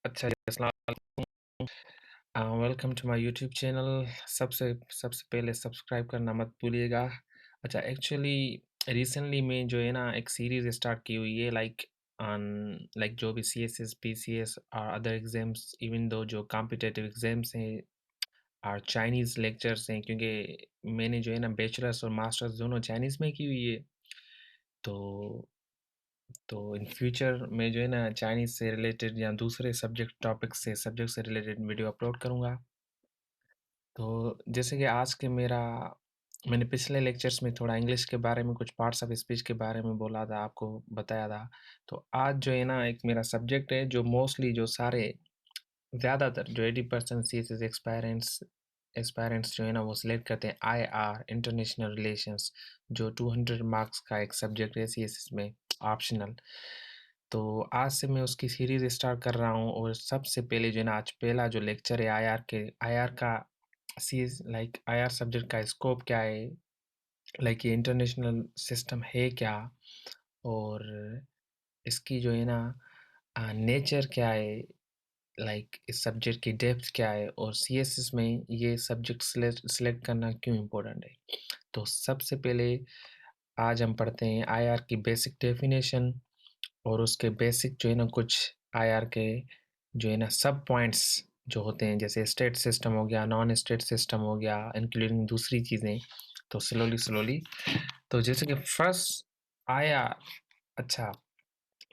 अच्छा जी, अस्सलाम वालेकुम। Welcome to my YouTube channel. सबसे सबसे पहले सब्सक्राइब करना मत भूलिएगा। अच्छा, एक्चुअली रिसेंटली में जो है ना एक सीरीज़ स्टार्ट की हुई है ऑन जो भी सीएसएस, पीसीएस और अदर एग्ज़ाम्स, इवन दो जो कॉम्पिटिटिव एग्ज़ाम्स हैं और चाइनीज़ लेक्चर्स हैं, क्योंकि मैंने जो है ना बैचलर्स और मास्टर्स दोनों चाइनीज़ में की हुई है। तो इन फ्यूचर में जो है ना चाइनीज़ से रिलेटेड या दूसरे सब्जेक्ट से रिलेटेड वीडियो अपलोड करूँगा। तो जैसे कि मैंने पिछले लेक्चर्स में थोड़ा इंग्लिश के बारे में, कुछ पार्ट्स ऑफ स्पीच के बारे में बोला था, आपको बताया था। तो आज जो है ना एक मेरा सब्जेक्ट है जो मोस्टली जो सारे ज़्यादातर जो 80% सीएसएस एस्पायरेंट्स जो है ना वो सिलेक्ट करते हैं, आईआर इंटरनेशनल रिलेशंस, जो 200 मार्क्स का एक सब्जेक्ट है सीएसएस में, ऑप्शनल। तो आज से मैं उसकी सीरीज़ स्टार्ट कर रहा हूँ और सबसे पहले जो है ना आज पहला जो लेक्चर है आईआर का आईआर सब्जेक्ट का स्कोप क्या है, ये इंटरनेशनल सिस्टम है क्या, और इसकी जो है ना नेचर क्या है, इस सब्जेक्ट की डेप्थ क्या है, और सीएसएस में ये सब्जेक्ट सिलेक्ट करना क्यों इम्पोर्टेंट है। तो सबसे पहले आज हम पढ़ते हैं आईआर की बेसिक डेफिनेशन, और उसके बेसिक जो है ना कुछ आईआर के जो है ना सब पॉइंट्स जो होते हैं, जैसे स्टेट सिस्टम हो गया, नॉन स्टेट सिस्टम हो गया, इंक्लूडिंग दूसरी चीज़ें। तो स्लोली तो जैसे कि फर्स्ट आईआर, अच्छा,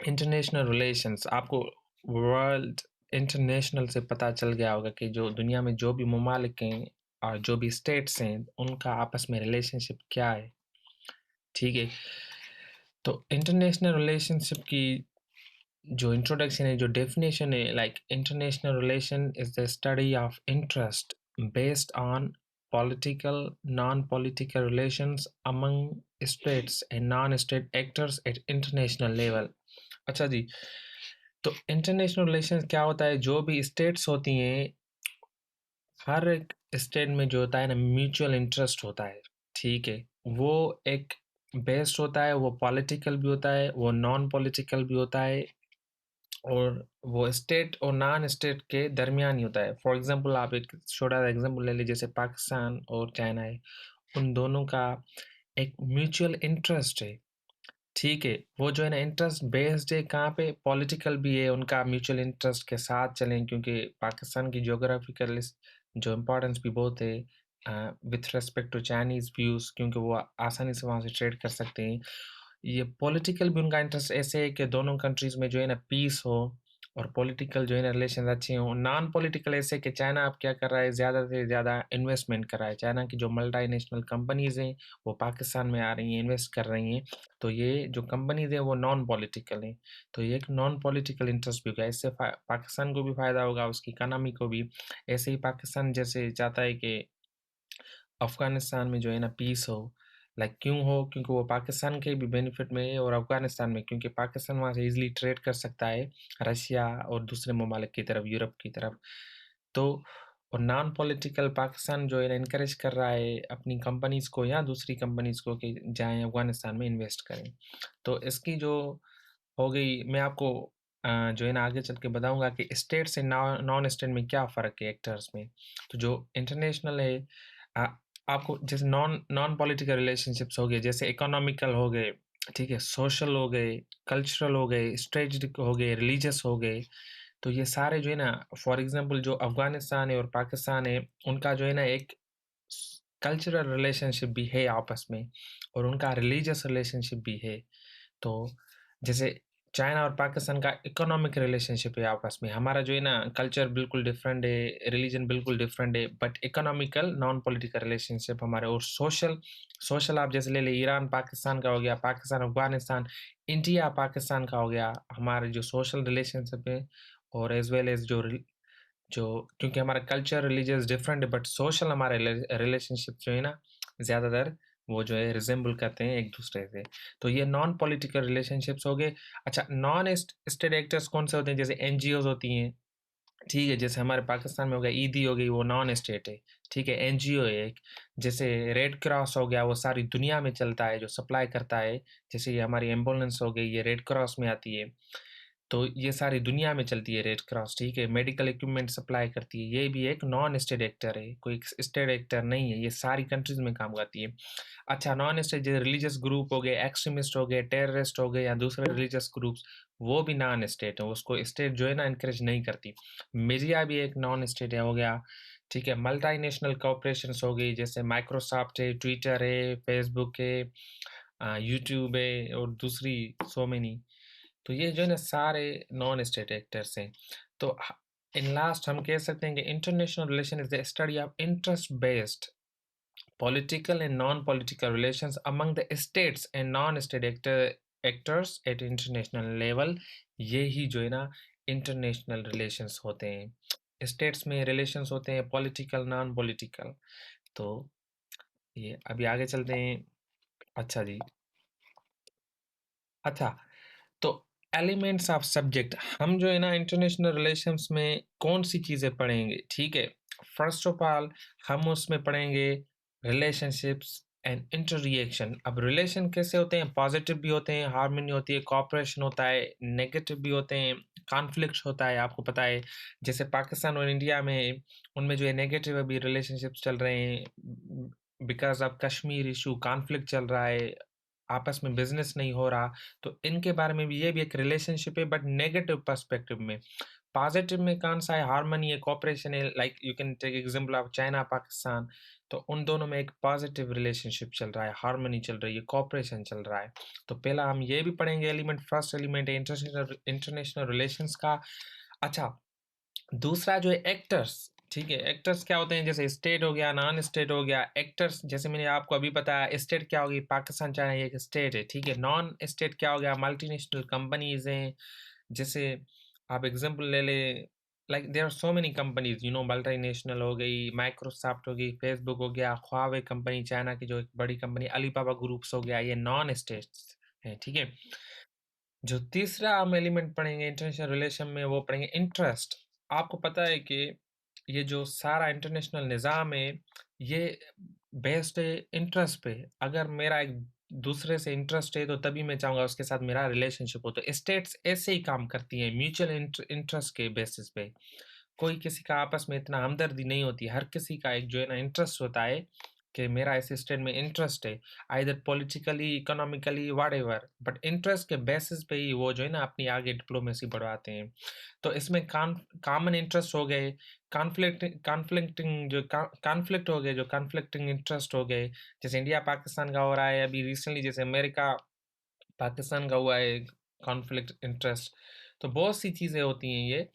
इंटरनेशनल रिलेशंस, आपको वर्ल्ड इंटरनेशनल से पता चल गया होगा कि जो दुनिया में जो भी ममालिक हैं और जो भी स्टेट्स हैं, उनका आपस में रिलेशनशिप क्या है, ठीक है। तो इंटरनेशनल रिलेशनशिप की जो इंट्रोडक्शन है, जो डेफिनेशन है, international relation is the study of interest based on political, non-political relations among states and non-state actors at international level। अच्छा जी, तो इंटरनेशनल रिलेशंस क्या होता है? जो भी स्टेट्स होती हैं, हर एक स्टेट में जो होता है ना म्यूचुअल इंटरेस्ट होता है, ठीक है। वो एक बेस्ड होता है, वो पॉलिटिकल भी होता है, वो नॉन पॉलिटिकल भी होता है, और वो स्टेट और नॉन स्टेट के दरमियान ही होता है। फॉर एग्जांपल, आप एक छोटा सा एग्जांपल ले लीजिए, जैसे पाकिस्तान और चाइना है, उन दोनों का एक म्यूचुअल इंटरेस्ट है, ठीक है। वो जो है ना इंटरेस्ट बेस्ड है कहाँ पे, पॉलिटिकल भी है, उनका म्यूचुअल इंटरेस्ट के साथ चलें, क्योंकि पाकिस्तान की ज्योग्राफिकल जो इम्पोर्टेंस भी बहुत है with respect to Chinese views, क्योंकि वो आसानी से वहाँ से ट्रेड कर सकते हैं। ये पॉलिटिकल भी उनका इंटरेस्ट ऐसे है कि दोनों कंट्रीज़ में जो है ना पीस हो, और पॉलिटिकल जो है ना रिलेशंस अच्छे हों। नॉन पॉलिटिकल ऐसे कि चाइना अब क्या कर रहा है, ज़्यादा से ज़्यादा इन्वेस्टमेंट कर रहा है। चाइना की जो मल्टीनेशनल कंपनीज़ हैं, वो पाकिस्तान में आ रही हैं, इन्वेस्ट कर रही हैं। तो ये जो कंपनीज़ हैं, वो नॉन पॉलिटिकल हैं। तो ये एक नॉन पॉलिटिकल इंटरेस्ट भी होगा। इससे पाकिस्तान को भी फ़ायदा होगा, उसकी इकोनॉमी को भी। ऐसे ही पाकिस्तान जैसे चाहता है कि अफ़गानिस्तान में जो है ना पीस हो, क्यों हो? क्योंकि वो पाकिस्तान के भी बेनिफिट में है, और अफ़गानिस्तान में, क्योंकि पाकिस्तान वहाँ से ईज़िली ट्रेड कर सकता है रशिया और दूसरे ममालिक की तरफ, यूरोप की तरफ। तो और नॉन पॉलिटिकल पाकिस्तान जो है ना एनकरेज कर रहा है अपनी कंपनीज़ को या दूसरी कंपनीज़ को कि जाएँ अफ़गानिस्तान में इन्वेस्ट करें। तो इसकी जो हो गई, मैं आपको जो है ना आगे चल के बताऊँगा कि स्टेट से नॉन स्टेट में क्या फ़र्क है एक्टर्स में। तो जो इंटरनेशनल है, अ, आपको जैसे नॉन नॉन पॉलिटिकल रिलेशनशिप्स हो गए, जैसे इकोनॉमिकल हो गए, ठीक है, सोशल हो गए, कल्चरल हो गए, स्ट्रेटेजिक हो गए, रिलीजियस हो गए। तो ये सारे जो है ना, फॉर एग्ज़ाम्पल जो अफ़गानिस्तान है और पाकिस्तान है, उनका जो है ना एक कल्चरल रिलेशनशिप भी है आपस में, और उनका रिलीजियस रिलेशनशिप भी है। तो जैसे चाइना और पाकिस्तान का इकोनॉमिक रिलेशनशिप है आपस में, हमारा जो है ना कल्चर बिल्कुल डिफरेंट है, रिलीजन बिल्कुल डिफरेंट है, but economical non political relationship हमारे। और सोशल सोशल आप जैसे ले ले, ईरान पाकिस्तान का हो गया, पाकिस्तान अफगानिस्तान, इंडिया पाकिस्तान का हो गया, हमारे जो सोशल रिलेशनशिप है, और एज वेल एज जो क्योंकि हमारा कल्चर रिलीजियस डिफरेंट है, बट सोशल हमारे रिलेशनशिप जो है ना ज़्यादातर वो जो है रिजेंबल करते हैं एक दूसरे से। तो ये नॉन पॉलिटिकल रिलेशनशिप्स हो गए। अच्छा, नॉन स्टेट एक्टर्स कौन से होते हैं? जैसे एनजीओज होती हैं, ठीक है, जैसे हमारे पाकिस्तान में हो गया ईदी हो गई, वो नॉन स्टेट है, ठीक है, एनजीओ है एक। जैसे रेड क्रॉस हो गया, वो सारी दुनिया में चलता है, जो सप्लाई करता है। जैसे ये हमारी एम्बुलेंस हो गई, ये रेड क्रॉस में आती है। तो ये सारी दुनिया में चलती है रेड क्रॉस, ठीक है? मेडिकल इक्विपमेंट सप्लाई करती है, ये भी एक नॉन स्टेट एक्टर है, कोई स्टेट एक्टर नहीं है, ये सारी कंट्रीज़ में काम करती है। अच्छा, नॉन स्टेट जैसे रिलीजियस ग्रुप हो गए, एक्सट्रीमिस्ट हो गए, टेररिस्ट हो गए या दूसरे रिलीजियस ग्रुप्स, वो भी नॉन स्टेट है, उसको स्टेट जो है ना एनकरेज नहीं करती। मीडिया भी एक नॉन स्टेट है हो गया, ठीक है? मल्टीनेशनल कॉर्पोरेशंस हो गई, जैसे माइक्रोसॉफ्ट है, ट्विटर है, फेसबुक है, यूट्यूब है और दूसरी सो मेनी। तो ये जो है ना सारे नॉन स्टेट एक्टर्स हैं। तो इन लास्ट हम कह सकते हैं कि international relation is the study of interest based political and non-political relations among the states and non-state actors at international level। ये ही जो है ना इंटरनेशनल रिलेशंस होते हैं, स्टेट्स में रिलेशंस होते हैं पॉलिटिकल नॉन पॉलिटिकल। तो ये अभी आगे चलते हैं। अच्छा जी, अच्छा, तो एलिमेंट्स ऑफ सब्जेक्ट हम जो है ना इंटरनेशनल रिलेशंस में कौन सी चीज़ें पढ़ेंगे, ठीक है? फर्स्ट ऑफ ऑल हम उसमें पढ़ेंगे रिलेशनशिप्स एंड इंटररिएक्शन। अब रिलेशन कैसे होते हैं? पॉजिटिव भी होते हैं, हार्मनी होती है, कोऑपरेशन होता है, नेगेटिव भी होते हैं, कॉन्फ्लिक्ट होता है, आपको पता है। जैसे पाकिस्तान और इंडिया में उनमें जो है नेगेटिव अभी रिलेशनशिप्स चल रहे हैं, because of Kashmir issue conflict चल रहा है, आपस में बिज़नेस नहीं हो रहा। तो इनके बारे में भी ये भी एक रिलेशनशिप है बट नेगेटिव पर्सपेक्टिव में। पॉजिटिव में कौन-सा है? हार्मनी है, कोऑपरेशन है, like you can take example of China, Pakistan. तो उन दोनों में एक पॉजिटिव रिलेशनशिप चल रहा है, हार्मनी चल रही है, कोऑपरेशन चल रहा है। तो पहला हम ये भी पढ़ेंगे एलिमेंट, फर्स्ट एलिमेंट है इंटरनेशनल इंटरनेशनल रिलेशंस का। अच्छा, दूसरा जो है एक्टर्स, ठीक है? एक्टर्स क्या होते हैं? जैसे स्टेट हो गया, नॉन स्टेट हो गया। एक्टर्स जैसे मैंने आपको अभी बताया, स्टेट क्या होगी? पाकिस्तान, चाइना ये एक स्टेट है, ठीक है? नॉन स्टेट क्या हो गया? मल्टीनेशनल कंपनीज़ हैं। जैसे आप एग्ज़ाम्पल ले लें, like there are so many companies you know, multinational हो गई, माइक्रोसॉफ्ट हो गई, फेसबुक हो गया, हुआवे कंपनी चाइना की जो एक बड़ी कंपनी, अलीबाबा ग्रुप्स हो गया, ये नॉन स्टेट्स हैं, ठीक है? जो तीसरा हम एलिमेंट पढ़ेंगे इंटरनेशनल रिलेशन में वो पढ़ेंगे इंटरेस्ट। आपको पता है कि ये जो सारा इंटरनेशनल निज़ाम है, ये बेस्ड है इंटरेस्ट पे। अगर मेरा एक दूसरे से इंटरेस्ट है तो तभी मैं चाहूँगा उसके साथ मेरा रिलेशनशिप हो। तो स्टेट्स ऐसे ही काम करती हैं म्यूचुअल इंटरेस्ट के बेसिस पे। कोई किसी का आपस में इतना हमदर्दी नहीं होती। हर किसी का एक जो है ना इंटरेस्ट होता है कि मेरा इस स्टेट में इंटरेस्ट है। Either politically, economically, whatever, but interest के बेसिस पे ही वो जो है ना अपनी आगे डिप्लोमेसी बढ़ाते हैं। तो इसमें कॉमन इंटरेस्ट हो गए, कॉन्फ्लिक्ट हो गए, जो कॉन्फ्लिक्टिंग इंटरेस्ट हो गए, जैसे इंडिया पाकिस्तान का हो रहा है अभी रिसेंटली, जैसे अमेरिका पाकिस्तान का हुआ है कॉन्फ्लिक्ट इंटरेस्ट। तो बहुत सी चीज़ें होती हैं ये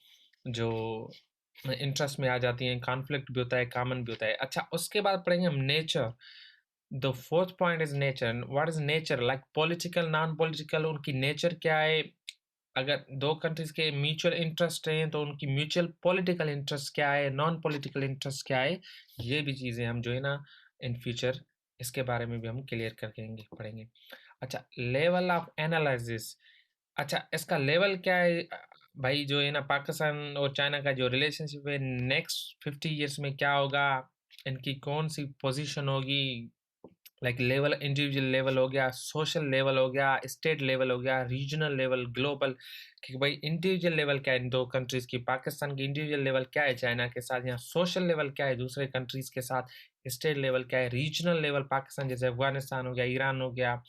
जो इंटरेस्ट में आ जाती हैं, कॉन्फ्लिक्ट भी होता है, कॉमन भी होता है। अच्छा, उसके बाद पढ़ेंगे हम nature. The fourth point is nature. What is nature? Like political, non political, उनकी नेचर क्या है? अगर दो कंट्रीज के म्यूचुअल इंटरेस्ट हैं तो उनकी म्यूचुअल पॉलिटिकल इंटरेस्ट क्या है, नॉन पॉलिटिकल इंटरेस्ट क्या है? ये भी चीज़ें हम जो है ना इन फ्यूचर इसके बारे में भी हम क्लियर करके पढ़ेंगे। अच्छा, लेवल ऑफ एनालिसिस। अच्छा, इसका लेवल क्या है? भाई जो है ना पाकिस्तान और चाइना का जो रिलेशनशिप है नेक्स्ट 50 ईयर्स में क्या होगा? इनकी कौन-सी पोज़ीशन होगी? लाइक लेवल, इंडिविजुअल लेवल हो गया, सोशल लेवल हो गया, स्टेट लेवल हो गया, रीजनल लेवल, ग्लोबल। कि भाई इंडिविजुअल लेवल क्या है इन 2 कंट्रीज़ की? पाकिस्तान की इंडिविजुअल लेवल क्या है चाइना के साथ? या सोशल लेवल क्या है दूसरे कंट्रीज़ के साथ? स्टेट लेवल क्या है? रीजनल लेवल पाकिस्तान जैसे अफ़गानिस्तान हो गया, ईरान हो गया,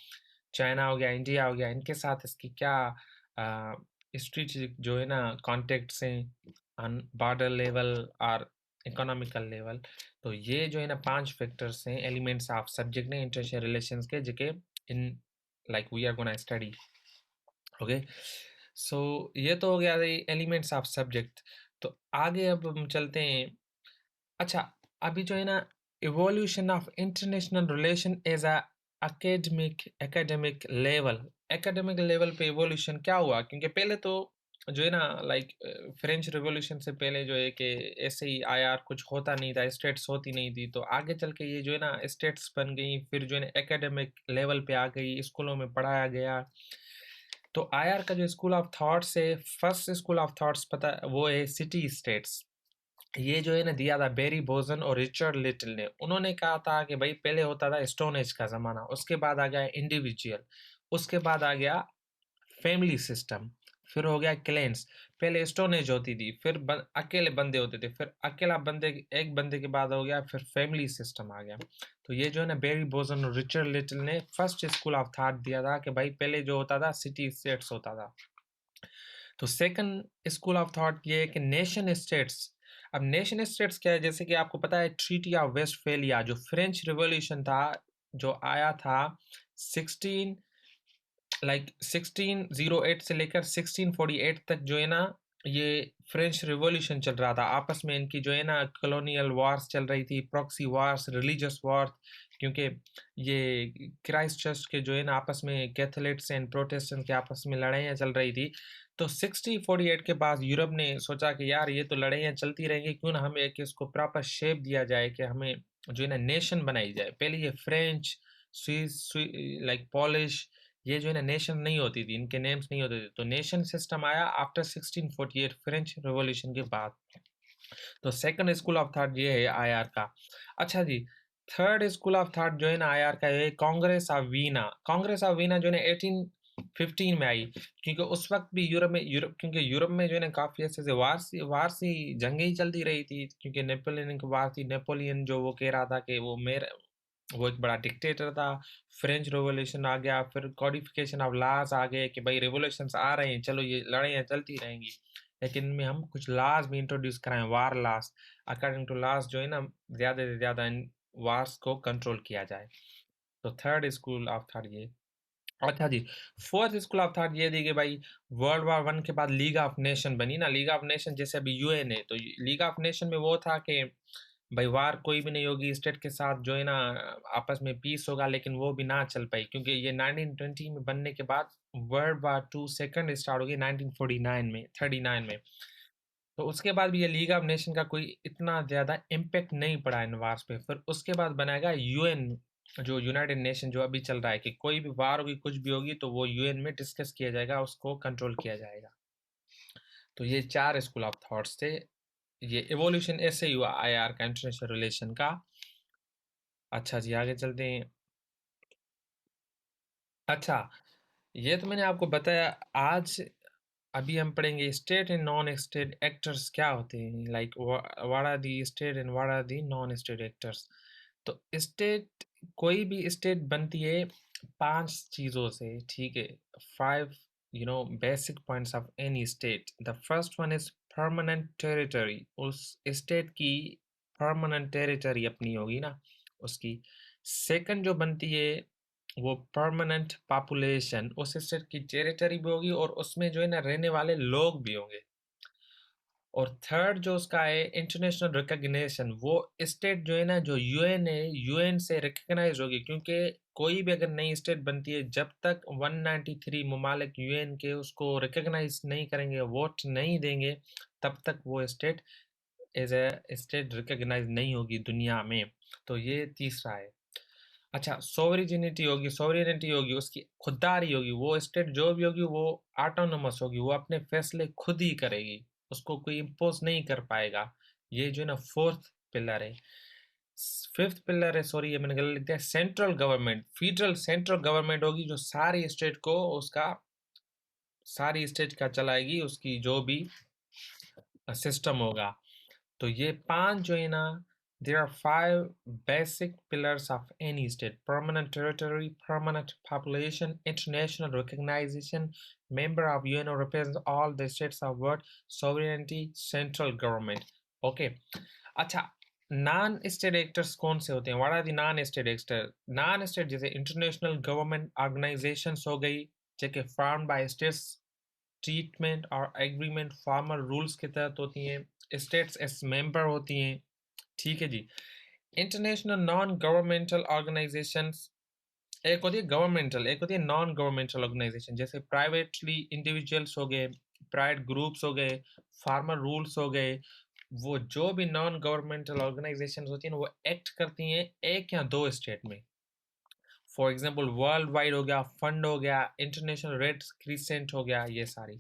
चाइना हो गया, इंडिया हो गया, इनके साथ इसकी क्या अ, स्ट्रैटेजिक जो है ना कॉन्टैक्ट्स हैं ऑन बॉर्डर लेवल और इकोनॉमिकल लेवल। तो ये जो है ना 5 फैक्टर्स हैं, एलिमेंट्स ऑफ सब्जेक्ट ने इंटरनेशनल रिलेशंस के जेके in like we are gonna study. Okay, so ये तो हो गया एलिमेंट्स ऑफ सब्जेक्ट। तो आगे अब हम चलते हैं। अच्छा, अभी जो है ना evolution of international relation as a academic level, academic level पे इवोल्यूशन क्या हुआ? क्योंकि पहले तो जो है ना लाइक फ्रेंच रिवॉल्यूशन से पहले जो है कि ऐसे ही आया, कुछ होता नहीं था, स्टेट्स होती नहीं थी। तो आगे चल के ये जो है ना स्टेट्स बन गई, फिर जो है ना एकेडमिक लेवल पे आ गई, स्कूलों में पढ़ाया गया। तो आईआर का जो स्कूल ऑफ थॉट्स है, फर्स्ट स्कूल ऑफ थॉट्स पता वो है सिटी स्टेट्स। ये जो है ना दिया था बेरी बोजन और रिचर्ड लिटिल ने। उन्होंने कहा था कि भाई पहले होता था स्टोन एज का ज़माना, उसके बाद आ गया इंडिविजुअल, उसके बाद आ गया फैमिली सिस्टम, फिर हो गया क्लेन्स, पहले स्टोन एज होती थी, फिर अकेले बंदे होते थे, फिर अकेला बंदे एक बंदे के बाद हो गया, फिर फैमिली सिस्टम आ गया। तो ये जो है ना बेरी बोजन और रिचर्ड लिटिल ने फर्स्ट स्कूल ऑफ थॉट दिया था कि भाई पहले जो होता था सिटी स्टेट्स होता था। तो सेकंड स्कूल ऑफ थॉट ये है कि नेशन स्टेट्स। अब नेशन स्टेट्स क्या है, जैसे कि आपको पता है ट्रीटी ऑफ वेस्टफेलिया जो फ्रेंच रिवॉल्यूशन था, जो आया था 16 1608 से लेकर 1648 तक जो है ना, ये फ्रेंच रिवॉल्यूशन चल रहा था। आपस में इनकी जो है ना कॉलोनियल वॉर्स चल रही थी, प्रॉक्सी वॉर्स, रिलीजियस वॉर, क्योंकि ये क्राइस्ट चर्च के जो है ना आपस में कैथोलिक्स एंड प्रोटेस्टेंट के आपस में लड़ाइयाँ चल रही थी। तो 1648 के बाद यूरोप ने सोचा कि यार ये तो लड़ाइयाँ चलती रहेंगी, क्यों ना हम एक इसको प्रॉपर शेप दिया जाए कि हमें जो है ना नेशन बनाई जाए। पहले ये फ्रेंच, स्विस, लाइक पॉलिश, ये जो है ना नेशन नहीं होती थी, इनके नेम्स नहीं होते थे। तो नेशन सिस्टम आया आफ्टर 1648 फ्रेंच रिवॉल्यूशन के बाद। तो सेकंड स्कूल ऑफ थॉट ये है आईआर का। अच्छा जी, थर्ड स्कूल ऑफ थॉट जो है ना आईआर का ये कांग्रेस ऑफ वीना। कांग्रेस ऑफ वीना जो है ना 1815 में आई, क्योंकि उस वक्त भी क्योंकि यूरोप में जो है ना काफी ऐसे से वार सी जंगें ही चलती रही थी, क्योंकि नेपोलियन की वार थी। नेपोलियन जो वो कह रहा था कि वो एक बड़ा डिक्टेटर था। फ्रेंच रिवॉल्यूशन आ गया, फिर कॉडिफिकेशन ऑफ लॉज आ गए कि भाई रिवॉल्यूशंस आ रहे हैं, चलो ये लड़ाइयाँ चलती रहेंगी, लेकिन इनमें हम कुछ लॉज भी इंट्रोड्यूस कराएं, वार लॉज। अकॉर्डिंग टू लॉज जो है ना ज़्यादा से ज़्यादा इन वार्स को कंट्रोल किया जाए। तो थर्ड स्कूल ऑफ थॉट ये। अच्छा जी, फोर्थ स्कूल ऑफ थॉट ये थी कि भाई वर्ल्ड वॉर वन के बाद लीग ऑफ नेशन बनी ना। लीग ऑफ नेशन जैसे अभी यूएन है, तो लीग ऑफ नेशन में वो था कि भाई वार कोई भी नहीं होगी, स्टेट के साथ जो है ना आपस में पीस होगा, लेकिन वो भी ना चल पाई, क्योंकि ये 1920 में बनने के बाद world war two second start हो गई 1949 में, 39 में। तो उसके बाद भी ये लीग ऑफ नेशन का कोई इतना ज़्यादा इम्पैक्ट नहीं पड़ा इन वार्स पे। फिर उसके बाद बनाएगा यूएन, जो यूनाइटेड नेशन जो अभी चल रहा है, कि कोई भी वार होगी, कुछ भी होगी, तो वो यूएन में डिस्कस किया जाएगा, उसको कंट्रोल किया जाएगा। तो ये चार स्कूल ऑफ थॉट्स थे। ये इवोल्यूशन ऐसे ही हुआ आईआर का, इंटरनेशनल रिलेशन का। अच्छा जी, आगे चलते हैं। अच्छा, ये तो मैंने आपको बताया। आज अभी हम पढ़ेंगे state and non state actors क्या होते हैं, like what are the state and what are the non state actors. तो स्टेट, कोई भी स्टेट बनती है पांच चीजों से, ठीक है। Five basic points of any state. The first one is permanent territory. उस स्टेट की परमानेंट टेरिटरी अपनी होगी ना उसकी। सेकंड जो बनती है वो परमानेंट पॉपुलेशन, उस स्टेट की टेरिटरी भी होगी और उसमें जो है ना रहने वाले लोग भी होंगे। और थर्ड जो उसका है इंटरनेशनल रिकॉग्निशन, वो स्टेट जो है ना, जो यूएन है, यूएन से रिकॉग्नाइज होगी, क्योंकि कोई भी अगर नई स्टेट बनती है, जब तक 193 ममालिक यूएन के उसको रिकॉग्नाइज नहीं करेंगे, वोट नहीं देंगे, तब तक वो state as a state recognise नहीं होगी दुनिया में। तो ये तीसरा है। अच्छा, सोवरेनिटी होगी, उसकी खुददारी होगी, वो स्टेट जो भी होगी वो ऑटोनोमस होगी, वो अपने फैसले खुद ही करेगी, उसको कोई इम्पोज नहीं कर पाएगा। ये जो है ना फोर्थ पिलर है। फिफ्थ पिलर है, सॉरी ये मैंने गलत लिख दिया, central government. Federal central government होगी, जो सारी स्टेट को उसका, सारी स्टेट का चलाएगी, उसकी जो भी सिस्टम होगा। तो ये पांच जो है ना, there are five basic pillars of any state: permanent territory, permanent population, international recognition, member of UN or represents all the states of world, sovereignty, central government. Okay. अच्छा, नॉन स्टेट एक्टर्स कौन से होते हैं? What are the non state actor? Non state जैसे international government organisations हो गई, जो form by states, treatment और एग्रीमेंट फॉर्मल रूल्स के तहत होती हैं, स्टेट्स एस मेंबर होती हैं, ठीक है जी। इंटरनेशनल नॉन गवर्नमेंटल ऑर्गेनाइजेशंस, एक होती है गवर्नमेंटल, एक होती है नॉन गवर्नमेंटल ऑर्गेनाइजेशन, जैसे प्राइवेटली इंडिविजुअल्स हो गए, प्राइवेट ग्रुप्स हो गए, फार्मर रूल्स हो गए। वो जो भी नॉन गवर्नमेंटल ऑर्गेनाइजेशंस होती हैं वो एक्ट करती हैं एक या दो स्टेट में। फॉर एग्जांपल वर्ल्ड वाइड हो गया, फंड हो गया, इंटरनेशनल रेड क्रिसेंट हो गया, ये सारी।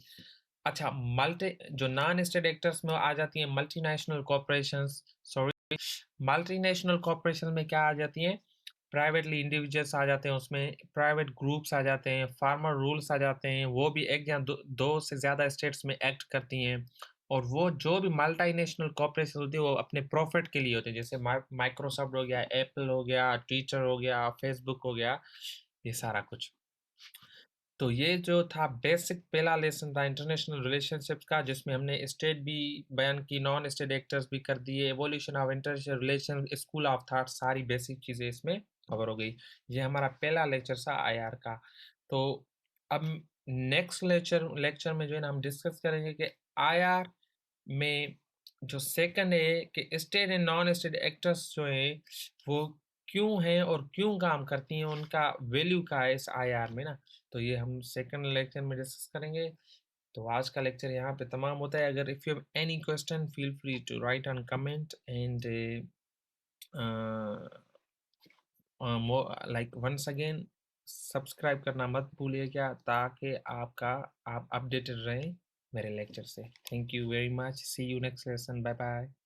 अच्छा, मल्टी जो नॉन स्टेट एक्टर्स में आ जाती हैं multinational corporations, sorry, multinational corporation में क्या आ जाती हैं? प्राइवेटली इंडिविजुअल्स आ जाते हैं उसमें, प्राइवेट ग्रुप्स आ जाते हैं, फार्मर रूल्स आ जाते हैं, वो भी 1 या 2 से ज़्यादा स्टेट्स में एक्ट करती हैं और वो जो भी मल्टीनेशनल कॉर्पोरेशन होती है, वो अपने प्रॉफिट के लिए होते हैं। जैसे माइक्रोसॉफ्ट हो गया, एप्पल हो गया, ट्विटर हो गया, फेसबुक हो गया, ये सारा कुछ। तो ये जो था बेसिक पहला लेसन था इंटरनेशनल रिलेशनशिप्स का जिसमें हमने स्टेट भी बयान की, नॉन स्टेट एक्टर्स भी कर दिए, evolution of international relation, school of thought सारी बेसिक चीज़ें इसमें कवर हो गई। ये हमारा पहला लेक्चर था आईआर का। तो अब नेक्स्ट लेक्चर लेक्चर में जो है ना हम डिस्कस करेंगे कि आईआर में जो सेकंड है कि state and non state actors जो हैं वो क्यों हैं और क्यों काम करती हैं, उनका वैल्यू क्या है इस आईआर में ना। तो ये हम सेकंड लेक्चर में डिस्कस करेंगे। तो आज का लेक्चर यहाँ पे तमाम होता है। अगर if you have any question feel free to write on comment and like once again subscribe करना मत भूलिएगा ताकि आप अपडेटेड रहें मेरे लेक्चर से। Thank you very much. See you next lesson. Bye bye.